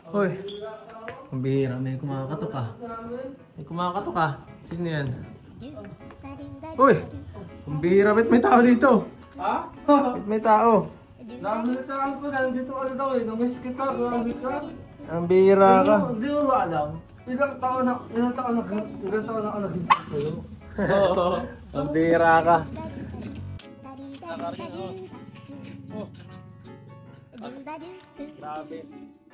Hoy, ang bihira, may kumakatok ka. May kumakatok ka. Sino yan? Hoy, ang bihira, ba't may tao dito? Ha? Ba't may tao? Nakalitaan ko lang dito ano daw eh. Namiss kita, grabe ka. Ang bihira ka. Hindi mo ba alam? Ilang taon na ako nagkita sa'yo. Oo, ang bihira ka. Grabe.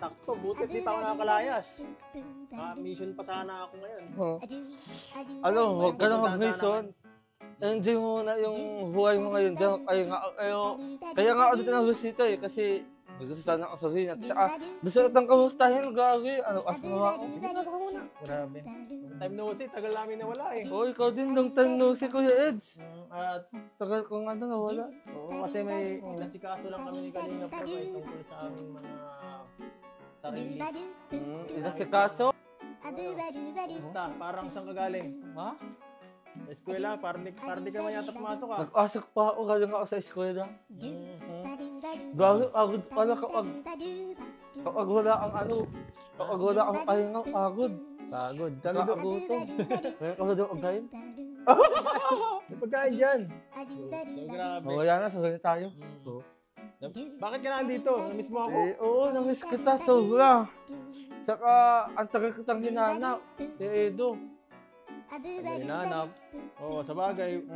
Sakto, buti di pa ako nakakalayas. Mission pa sana ako ngayon. Ano, huwag ka na mag-mission. Hindi mo na yung buhay mo ngayon dyan. Kaya nga ako dito na bisita eh. Kasi gusto sana ako sabihin. At saka, gusto kitang kamustahin. Gagi, ano, asma ako. Sige, pasok ka muna. Grabe. Time no see, tagal namin nawala eh. Oh, ikaw din long time no si Kuya Eds. At Tagal kong ano nawala. oo, kasi may nasikaso lang kami ni Kalinga Prab ay tungkol sa aming mga sarili. Ina si Kaso. Basta, parang saan ka galing? Ha? Sa eskwela, parang di ka man yata pumasok ah. Nag-asok pa ako. Galing ako sa eskwela. Gagi, agod pala kapag wala ang ano. Kapag wala ang pahinga, agod. Pagod. Kakagutom. Ngayon ka daw agayin. May pagkain dyan. So, grabe. Wala na, sabi tayo. Oo. Bakit ka nandito? Namiss mo ako? Oo, namiss kita sobra. Saka, ang tagal kitang hinanap. Edo. Hinanap. Oo, sa bagay.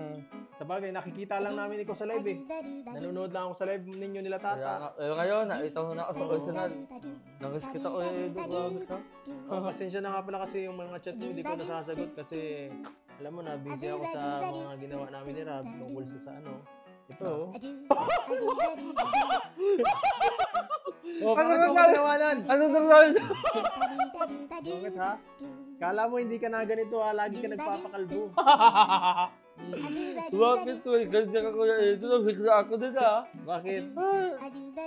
Sa bagay, nakikita lang namin ikaw sa live eh. Nanonood lang ako sa live ninyo nila tata. Ngayon, nakita mo na ako sa personal. Namiss kita ko, Edo. Grabe ka. Pasensya na nga pala kasi yung mga chat mo, hindi ko nasasagot kasi alam mo na, busy ako sa mga ginawa namin ni Rab tungkol sa ano. Ito. Bakit mo ko tinawanan? Ano nangyari? Bakit ha? Kala mo hindi ka na ganito ha, lagi ka nagpapakalbo. Bakit ko? Ganyan ka Kuya Edo. Nabigla ako din ha. Bakit?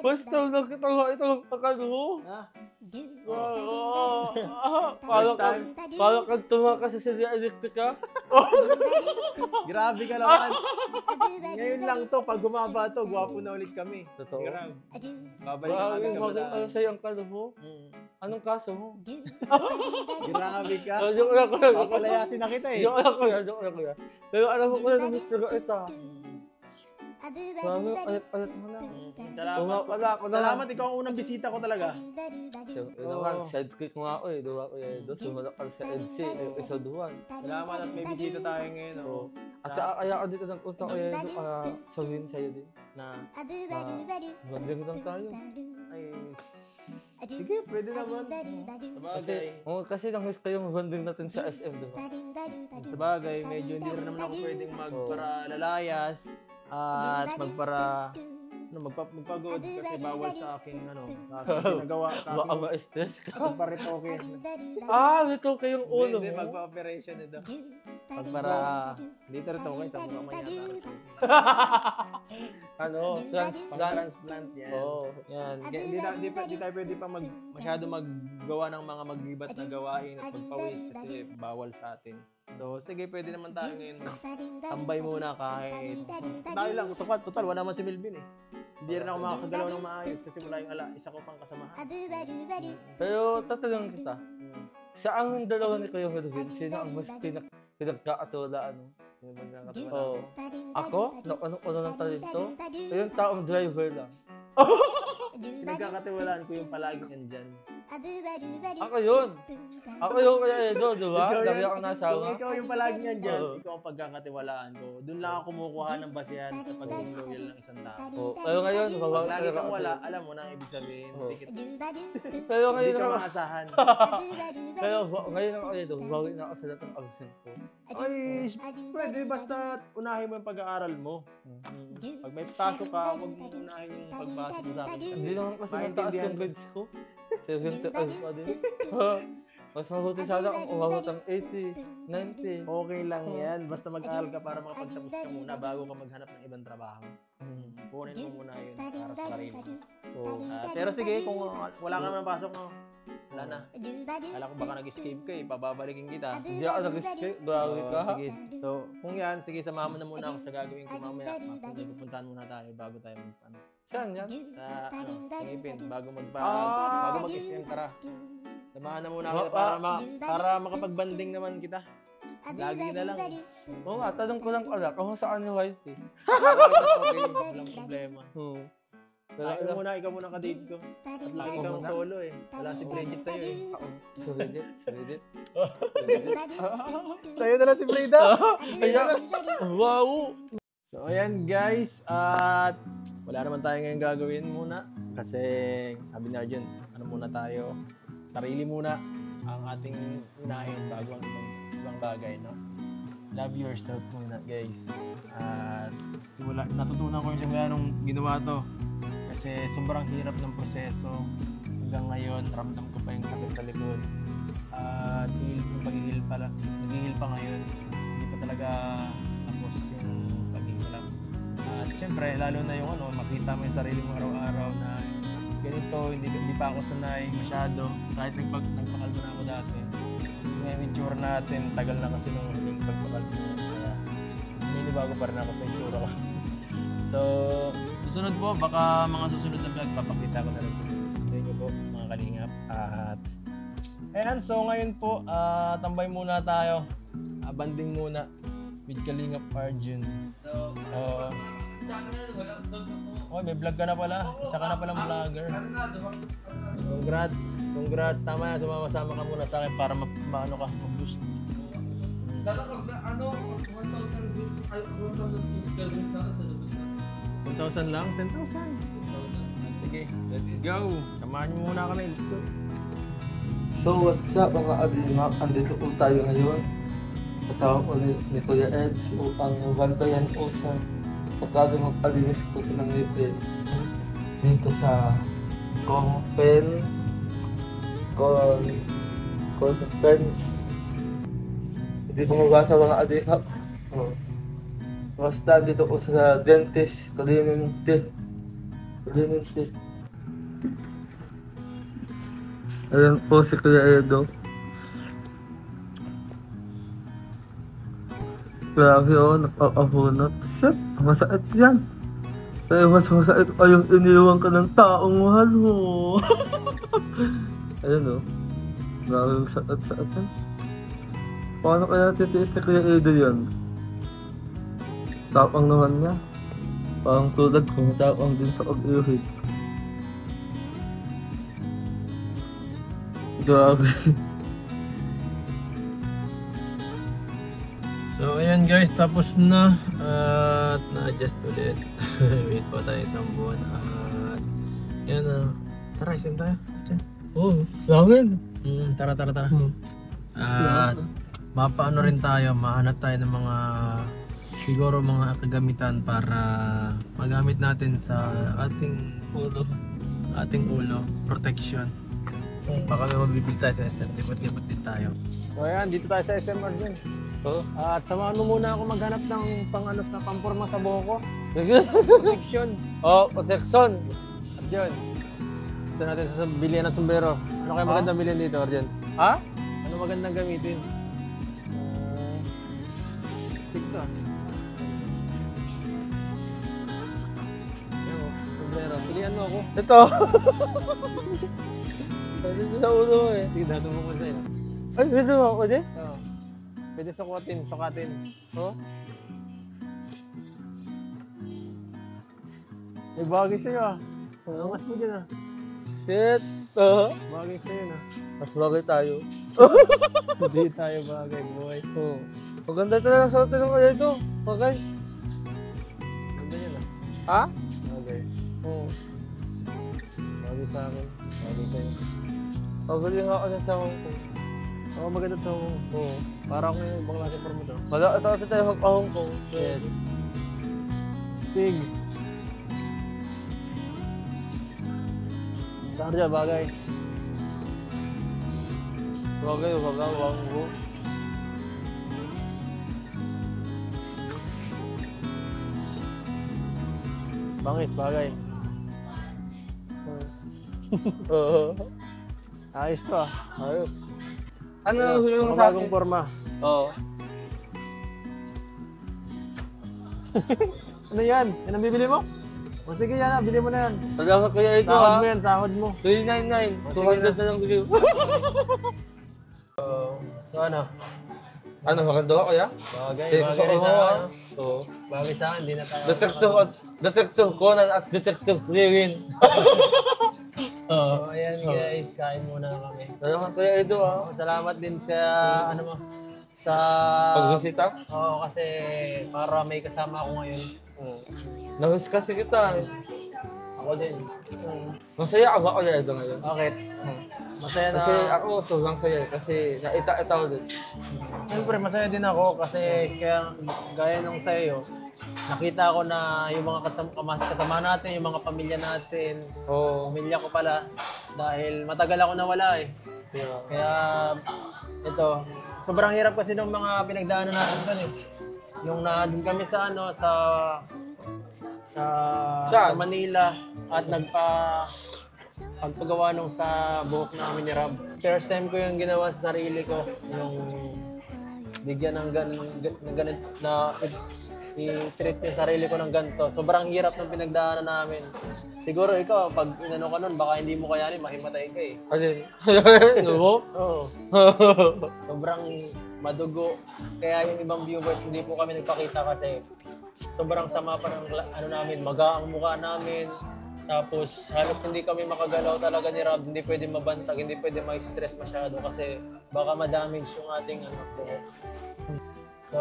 Basta lang kita nga itong pakalo. Ha? Parang kang tumakas sa silya elektrika. Grabe ka naman. Ngayon lang to, pag gumaba to, gwapo na ulit kami. Totoo. Grabe. Babalik kami ka Bakit ano sa'yo ang kalbo? Anong kaso mo? Grabe ka. Joke lang kuya. Papalayasin na kita eh. Joke lang kuya. Pero alam mo kuya na Mr. Ita. Grabe, palit mo lang. Salamat, ikaw ang unang bisita ko talaga. Siyempre naman, sidekick mo nga ako eh. Diba kuya Edo? Sumalak ka sa EDC, episode 1. Salamat at may bisita tayo ngayon. Oh. At saka kaya ako dito nagpunta kuya Edo para sabihin sa'yo din na banding lang tayo. Ay, sige, pwede naman. Kasi nang-miss ko yung banding natin sa SM, diba? Sa bagay, medyo hindi rin naman ako pwedeng magpara-lalayas at magpagod kasi bawal sa akin ginagawa sa akin. Baka ma-stress ka. Pagparitoke. Ito kayong ulo Hindi, mo. magpa-operation ito. Pagpara, dito rin ito sa mukha man yata. Transplant yan. Yan. Hindi tayo pwede pa masyado maggawa ng mga maglibat na gawain at magpawis kasi bawal sa atin. So, sige, pwede naman tayo ngayon tambay muna kahit tayo lang. Total, wala naman si Melvin eh. Hindi rin ako makakagalaw ng maayos kasi wala yung isa ko pang kasamahan. Pero tatanong kita, sa ang dalawa ni Kuya Melvin, sino ang mas pinagkaatulaan? Ako? Ano ng talento? O yung taong driver lang? Pinagkakatiwalaan ko yung palaging andyan. Ako yun Kuya Edo, diba? Lagi ako nasawa. Kung ikaw yung palaging andyan, ikaw ang pagkakatiwalaan ko. Doon lang ako kumukuha ng basihan sa pagiging loyal ng isang tao. Pero ngayon, pag lagi kang wala, alam mo na ang ibig sabihin. Pero ngayon hindi ka maasahan. Pero ngayon ako Edo, bawi na ako sa lahat ng absent ko. Ay, pwede basta unahin mo yung pag-aaral mo. Pag may pasok ka, huwag mo unahin yung pagbasa mo sa akin. Hindi naman kasi mataas yung grades ko. 75 pa din. Mas mabuti sana kung umabot ang 80, 90. Okay lang yan. Basta mag-aaral ka para makapagtapos ka muna bago ka maghanap ng ibang trabaho. Kunin mo muna yun para sa sarili. Pero sige, kung wala ka naman pasok mo, wala na. Kala ko baka nag-escape ka eh, pababalikin kita. Hindi ako nag-escape, bawi ka. Sige. So, kung yan, sige, samahan mo na muna ako sa gagawin ko mamaya. Pupuntahan muna tayo bago tayo Saan yan? Ngipin, bago Ah. mag-SM tara. Samahan na muna kita para makapagbanding naman kita. Lagi na lang. Oo nga, tanong ko lang pala kung saan yung wife eh. Okay, walang problema. Ikaw muna ka-date ko. At lagi Ako kang muna? solo eh. Wala si Bridget sa'yo eh. Sulit. Sa'yo na lang si Frida. Kaya, wow! So ayan guys, at wala naman tayo ngayon gagawin muna. Kasi sabi ni Arjun, ano muna tayo, sarili muna ang ating unahin bago ang ibang bagay, no? Love yourself muna guys. At natutunan ko yung simula nung ginawa to. Kasi sobrang hirap ng proseso. Hanggang ngayon, ramdam ko pa yung sakit sa likod. At yung paghihil pa ngayon. Hindi pa talaga tapos yung paghihilap. At syempre, lalo na yung makita mo yung sarili mo araw-araw na ganito, hindi pa ako sanay masyado. Kahit nagpakalbo na ako dati. Yung itsura natin, tagal na kasi nung huling pagpakalbo. Kaya ninibago pa rin ako sa itsura ko. So, susunod po, baka mga susunod na vlog, papakita ko na rin po. Thank you po, mga kalingap. At, ayan, so ngayon po, tambay muna tayo. Banding muna with Kalingap Arjun. So, saan na yun? Walang vlog ako. Oh, may vlog ka na pala. Isa ka na palang vlogger. Congrats. Tama yan, sumama-sama ka muna sa akin para ma-boost. Sana kag 1,000 views, 1,000 subscribers na sa labas. 1,000 lang? 10,000. Sige, let's go. Samahan niyo muna kami. Let's go. So what's up mga abingap? Andito po tayo ngayon. Kasama ko ni Kuya Eds upang bantayan po sa pagkado magpalinis po silang ngipin. Dito sa Kongpen hindi ko mabasa mga abingap. Basta dito po sa dentist, cleaning teeth. Ayan po si Kuya Edo. Grabe nakakahunat. Shit, masakit yan. Kaya mas masakit pa yung iniwan ka ng taong mahal mo. Ayan grabe masakit yan. Paano kaya titiis ni Kuya Edo yan? Tapang naman niya. Parang tulad kong tapang din sa pag-iuhid. Grabe. So ayan guys, tapos na. At na-adjust ulit. Wait pa tayo isang buwan. At yan tara, isim tayo. Sa akin. Tara. At mapaano rin tayo, mahanap tayo ng mga siguro mga kagamitan para magamit natin sa ating ulo, protection. Baka may mabibig tayo sa SM, lipat-lipat din tayo. So ayan, dito tayo sa SM Arjun. At samahan mo muna ako maghanap ng pamporma sa buhok ko. Protection. Protection. Arjun, ito natin sa bilihan ng sombrero. Ano kaya magandang bilhin dito, Arjun? Ha? Ano magandang gamitin? TikTok. Sombrero, pilihan mo ako. Ito. Pwede sa ulo mo eh. Sige, dato mo ko sa'yo. Ay, pwede mo ako din? Oo. Pwede sukatin. May bagay sa'yo Angas mo dyan Shit. Bagay sa'yo Mas bagay tayo. Hindi tayo bagay, boy. Maganda talaga sa atin ng kaya ito. Bagay. Ganda yan Ha? Bagay. Bagay sa akin. Bagay sa'yo. Pabali nga ako sa Hong Kong. Oo, maganda to. Para akong yung ibang klaseng forma to. Ito tayo mag-Hong Kong. Yes. Sig. Saan dyan, bagay? Bagay. Bangis, bagay. Ayos to Ayos. Ano ang huli mo sa akin? Bagong forma. Oo. Ano yan? Yan ang bibili mo? O sige yan na, bili mo na yan. Salamat Kuya Edo Sahod ha. mo yan, sahod mo. 399. 200 na lang bigay. So ano? Ano, maganda ka Kuya? Bagay, Thank you bagay rin so sa much. akin. Oo. Bagay sa akin, di na tayo. Detective Conan at Detective Lirin. So, ayan guys, kain muna kami. Salamat Kuya Edo ha. Salamat din sa, ano mo, sa... Pagbisita? Oo, kasi para may kasama ako ngayon. Namiss kasi kita. Ako din. Masaya ako Kuya Edo ngayon. Bakit? Masaya na... Kasi ako sobrang saya kasi naita-ita ko din. Siyempre, masaya din ako kasi kaya gaya nung sa'yo, nakita ko na yung mga kasama natin, yung mga pamilya natin, Oo. pamilya ko pala, dahil matagal ako nawala eh. Yeah. Kaya ito, sobrang hirap kasi ng mga pinagdaanan natin doon eh. Yung naandun kami sa ano, sa Manila at pagpagawa nung sa buhok namin ni Rob. First time ko yung ginawa sa sarili ko, yung bigyan ng ganito na i-treat yung sarili ko ng ganito. Sobrang hirap ng pinagdaanan namin. Siguro ikaw, pag inano ka nun, baka hindi mo kayanin, mahimatay ka eh. Alin? Ano? Oo. Sobrang madugo. Kaya yung ibang viewers, hindi po kami nagpakita kasi sobrang sama pa ng ano namin, maga ang mukha namin. Tapos halos hindi kami makagalaw talaga ni Rob, hindi pwede mabantag, hindi pwede ma-stress masyado kasi baka ma-damage yung ating ano po. So,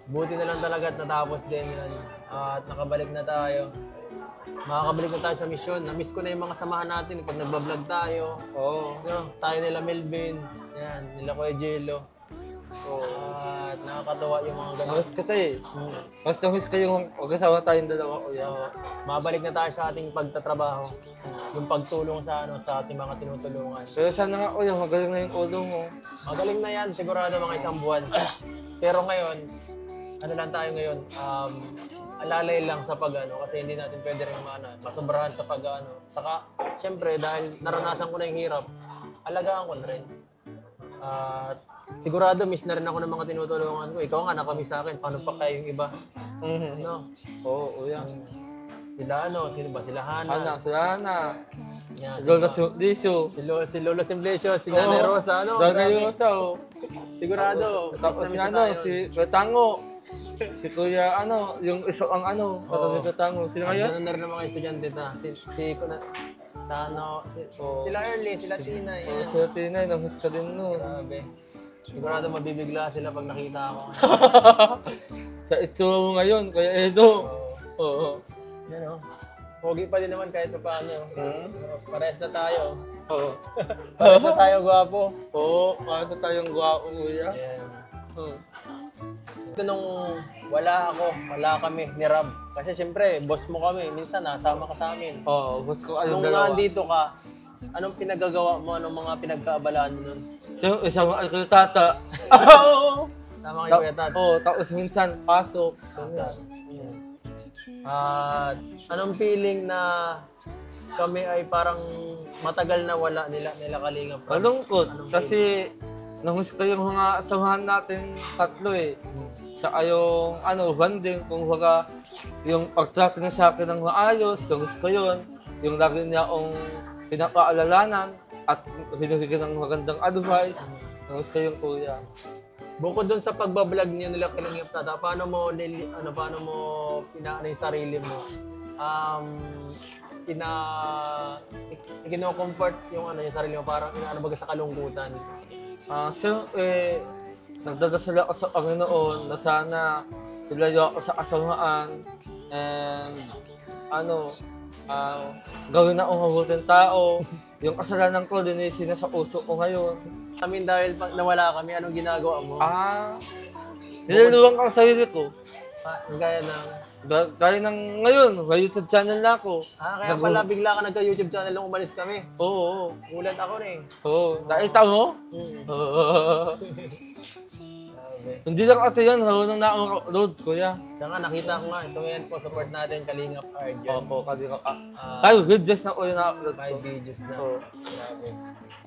buti na lang talaga at natapos din yan. At nakabalik na tayo. Makakabalik na tayo sa misyon. Na-miss ko na yung mga samahan natin pag nagbablog tayo. Oo. Tayo nila Melvin, yan, nila Kuya Jello. At nakakatawa yung mga ganun. Namiss kita eh. Mas namiss kayong magkasama tayong dalawa Kuya. Mabalik na tayo sa ating pagtatrabaho. Yung pagtulong sa ating mga tinutulungan. Pero sana nga Kuya, magaling na yung ulo mo. Magaling na yan, sigurado mga isang buwan. Pero ngayon, ano lang tayo ngayon, alalay lang sa pag-ano kasi hindi natin pwede rin masobrahan sa pag-ano. Saka, syempre, dahil naranasan ko na yung hirap, alagaan ko na rin. At sigurado, miss na rin ako ng mga tinutulungan ko. Ikaw nga, nakamiss sa akin. Paano pa kayo yung iba? No? Oo, Kuya. Sila sino ba? Sila Hana. Ana, sila na. Yan, Lola Disyo. si Lolo Simplesio, si Nanay Rosa, Nanay Grabe. Rosa, oh. Sigurado. Tapos miss si na tayo. si Katango. Si Kuya, yung isa ang patang Katango. Sino ngayon? Ganun na rin ang mga estudyante na. Sila Early, sila Tina. Yan. Sila Tinay, namiss ka din nun. Grabe. Sigurado mabibigla sila pag nakita ako. Sa itsura mo ngayon, Kuya Edo. Oo. Yan o. Pogi pa din naman kahit pa paano. Parehas na tayo. Oo. Parehas na tayo, gwapo. Oo, para sa tayong guwapo, Kuya. Yan. Oo. Ito nung wala kami ni Rob. Kasi siyempre, boss mo kami. Minsan nasama ka sa amin. Oo, gusto ko Nung nandito ka, anong pinagagawa mo? Anong mga pinagkaabalaan mo nun? So, isang ay tata. Tama kayo, Kuya Tat. Oo, tapos minsan pasok. At anong feeling na kami ay parang matagal na wala nila Kalingap? Malungkot. Kasi namiss ko yung mga samahan natin tatlo eh. Sa yung banding, kung baga, yung pag-track niya sa akin ng maayos, namiss ko yun. Yung lagi niya akong pinapaalalanan at binibigyan ng magandang advice, namiss ko yung Kuya. Bukod doon sa pagbablog niyo nila Kalingap Tata, paano mo pinaano yung sarili mo? Kino-comfort yung yung sarili mo parang baga sa kalungkutan. Siyempre, nagdadasal ako sa Panginoon na sana ilayo ako sa kasamaan and gawin na akong mabuting tao. Yung kasalanan ko, linisin na sa puso ko ngayon. Amin dahil nawala kami, anong ginagawa mo? Niluluwang ko sa sarili ko. Gaya ng... Gaya ng ngayon, may YouTube channel na ako. Kaya pala bigla ka nagka-YouTube channel nung umalis kami. Oo. Gulat ako na eh. Oo. Nakita mo? Hmm. Oo. Grabe. Hindi lang kasi yan, marunong na akong road, kuya. Siya nga, nakita ko nga. So, yan po, support natin, Kalingap Arjan. Opo, kasi ay, videos na ulit na-upload ko. 5 videos na. Oo. Grabe.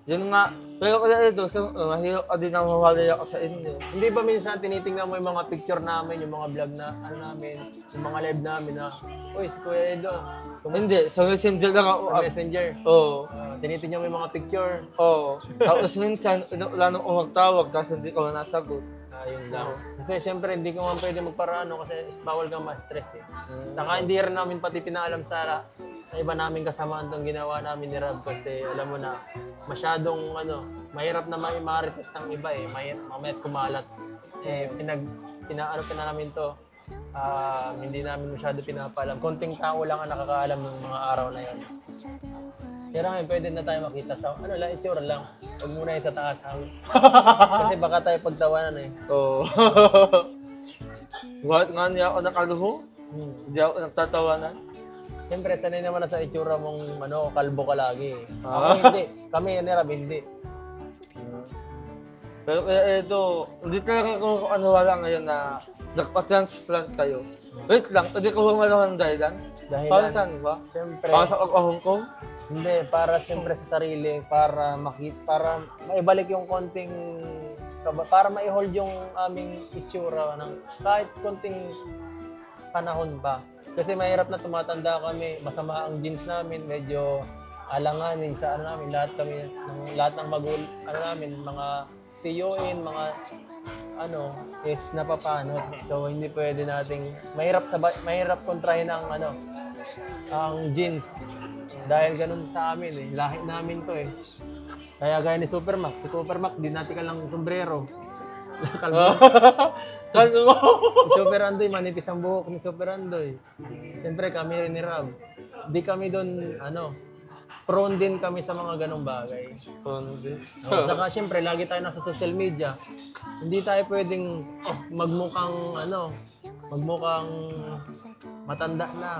Yun nga. Pero kuya Edo, so, mahirap ka din ang mawalay ako sa inyo. Hindi ba minsan tinitingnan mo yung mga picture namin, yung mga vlog na ano namin, yung mga live namin na, uy, si Kuya Edo, Hindi, sa messenger lang ako. sa messenger. Oo. Tinitingnan mo yung mga picture. Oo. Tapos minsan, wala nang umagtawag, kasi hindi ko nasagot. Yun lang. Kasi syempre, hindi ko nga pwede magparano kasi bawal kang ma-stress eh. Saka hindi rin namin pati pinaalam sa iba naming kasamaan itong ginawa namin ni Rob kasi alam mo na, masyadong mahirap na marites ng iba eh. Mamayat kumalat. Eh, pinaano pa namin to. Hindi namin masyado pinapaalam. Konting tao lang ang nakakaalam ng mga araw na yun. Pero ngayon, pwede na tayo makita sa, itsura lang. Huwag muna yung sa taas. Kasi baka tayo pagtawanan eh. Oo. Bakit nga niya ako nakaluho? Hindi ako nagtatawanan. Siyempre, sanay naman na sa itsura mong kalbo ka lagi eh. Ako hindi. Kami, Rob, hindi. Pero kaya ito, hindi talaga ako wala ngayon na nagpa-transplant kayo. Wait lang, hindi ko humalaw ng dahilan. Para saan ba? Siyempre. Para sa Hong Kong? Hindi, para siyempre sa sarili, para maibalik yung konting, para ma-hold yung aming itsura ng kahit konting panahon pa. Kasi mahirap na tumatanda kami, masama ang genes namin, medyo alanganin sa namin, lahat ng namin, mga tiyuin, mga is napapanot. So hindi pwede nating mahirap kontrahin ang genes. Dahil ganun sa amin eh, lahi namin to eh. Kaya gaya ni Supermac, si Supermac di natin ka lang sombrero. Kalbo. Si Super Andoy, manipis ang buhok ni Super Andoy. Siyempre kami rin ni Rob. Di kami doon prone din kami sa mga ganong bagay. Saka siyempre, lagi tayo nasa social media. Hindi tayo pwedeng magmukhang matanda na.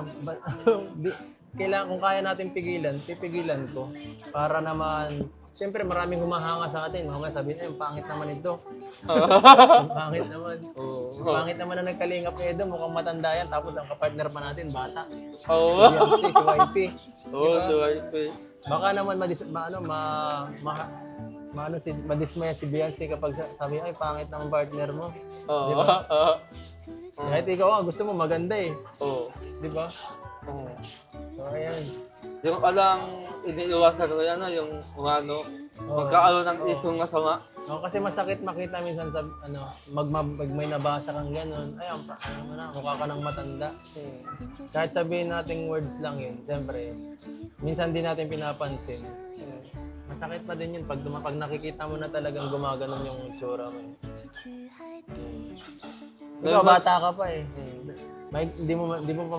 Kailangan, kung kaya natin pigilan, pipigilan ko. Para naman, siyempre maraming humahanga sa atin. Mamaya sabihin, pangit naman ito. Pangit naman. Pangit naman na nagkalingap Edo, mukhang matanda yan. Tapos ang kapartner pa natin, bata. Si YP. Si YP. Baka naman madismaya si Beyonce kapag sabi, ay, pangit ng partner mo. Di ba? Kahit ikaw gusto mo maganda eh. Di ba? So, ayan. Yung alang iniiwasan ko yan, yung magkaano ng isong masama. Kasi masakit makita minsan sa, pag may nabasa kang gano'n, ay, mukha ka ng matanda. Kahit sabihin nating words lang yun, siyempre, minsan din natin pinapansin. Masakit pa din yun pag nakikita mo na talagang gumaganon yung itsura mo. Ikaw, bata ka pa eh. Hindi mo pa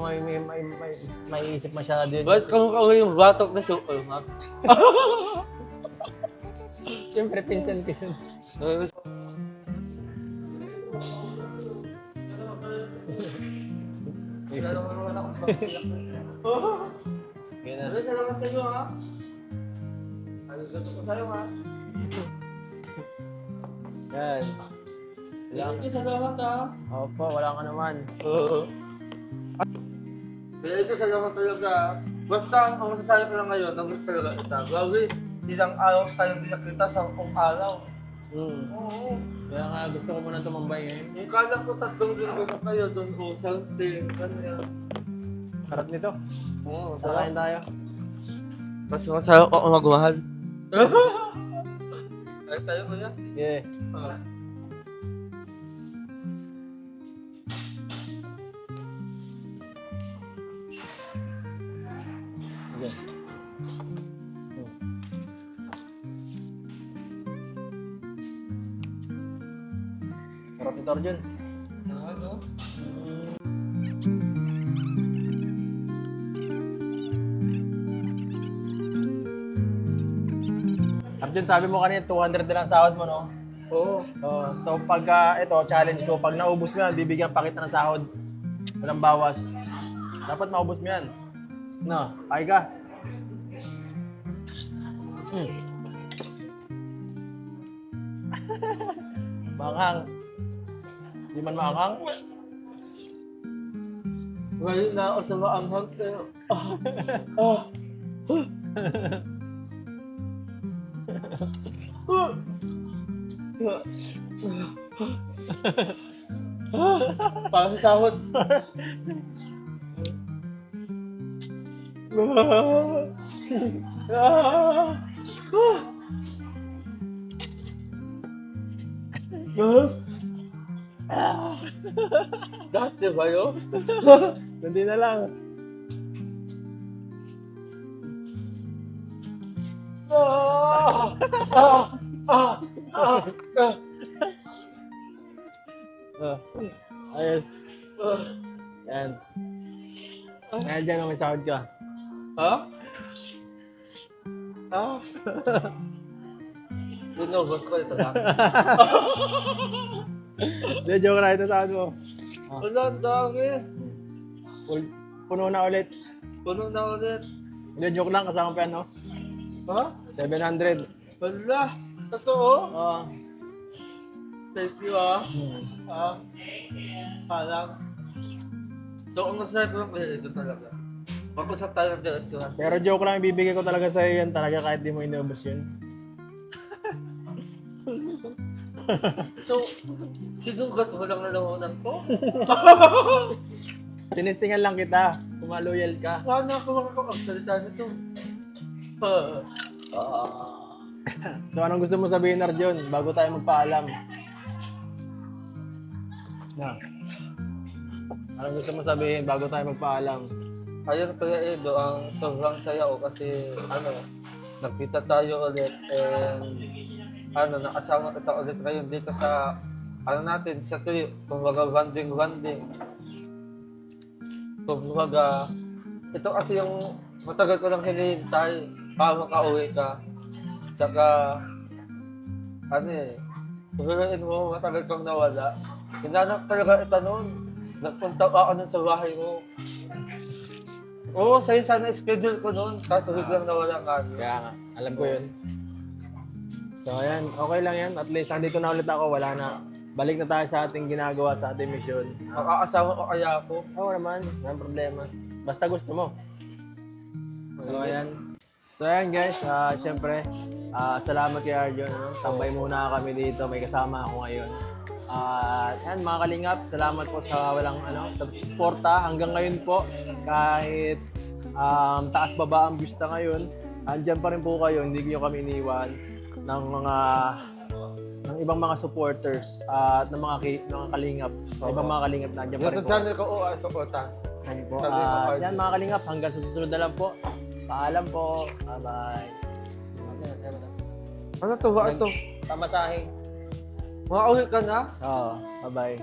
maiisip masyado yun. Bakit kamukha yung batok na Supermac? Siyempre, pinsan ko yun. Salamat sa iyo, ha? Salamat sa iyo, ha? Yan. Salamat, ha? Opo, wala ka naman. Kaya ito, salamat talaga. Basta, ang masasabi ko lang ngayon, ang gusto talaga ito. Grabe, ilang araw tayong di nakita sa kung araw. Oo. Kaya nga, gusto ko muna tumambay eh. Yung kala ko 3 linggo na kayo doon po, something, ganyan. Sarap nito. Oo, Sakain tayo. Mas masarap ako magmahal. Ay, tayo ko yan. Yeah. Sarap ito, Arjun. Ano? Arjun, sabi mo kanina 200 na lang sahod mo, no? Oo. So pagka ito, challenge ko, pag naubos mo yan, bibigyan pa kita ng sahod. Walang bawas. Dapat maubos mo yan. No, kaya ka. Banghang. Di man maanghang? Ngayon na ako sa maanghang pero... Parang sahod. Dati ba yun? Hindi na lang. Ayos. Yan. Dahil dyan may sahod ka. Ha? Binubos ko ito lang. Hindi, joke na ito sahod mo. Wala, ang dami. Puno na ulit. Puno na ulit. Hindi, joke lang. Kasama pa yan, no? Ha? 700. Wala. Totoo? Oo. Thank you, Parang. So, ang nasa ito lang ito talaga. Mag-usap tayo ng diretsyon. Pero joke lang, ibibigay ko talaga sa'yo yan talaga kahit di mo inubos yun. So, sinugat mo lang nalamunan ko? Tinistingan lang kita. Kung loyal ka. Paano ako makakapagsalita nito? So, anong gusto mo sabihin, Arjon, bago tayo magpaalam? Na. Anong gusto mo sabihin bago tayo magpaalam? Ayun, Kuya Edo, ang sobrang saya ko kasi, nagkita tayo ulit and, nakasama kita ulit ngayon dito sa, natin, sa tuyo, kumbaga, banding. Kumbaga, ito kasi yung matagal ko lang hinihintay para makauwi ka. Saka, tuhurin mo, matagal kang nawala. Hinanap talaga ito noon. Nagpunta ako nun sa bahay mo. Oo, sa'yo sana schedule ko noon. Kaso biglang nawala ka. Kaya nga, alam ko yun. So, ayan, okay lang yan. At least, andito na ulit ako. Wala na. Balik na tayo sa ating ginagawa, sa ating mission. Makakasama ko kaya ako. Oo naman, walang problema. Basta gusto mo. So, ayan. So, ayan guys, syempre, salamat kay Arjon. Tambay muna kami dito. May kasama ako ngayon. Yan, mga kalingap, salamat po sa walang sa suporta hanggang ngayon po. Kahit taas baba ang vista ngayon, andyan pa rin po kayo, hindi niyo kami iniwan ng ibang mga supporters at ng mga kalingap. Ibang mga kalingap na andyan pa rin YouTube po. channel ko, supportan. Yan po. Yan mga kalingap, hanggang sa susunod na lang po. Paalam po. Bye-bye. Ano to? Ba ito? Pamasahe. Makauwi ka na? Oo, bye-bye.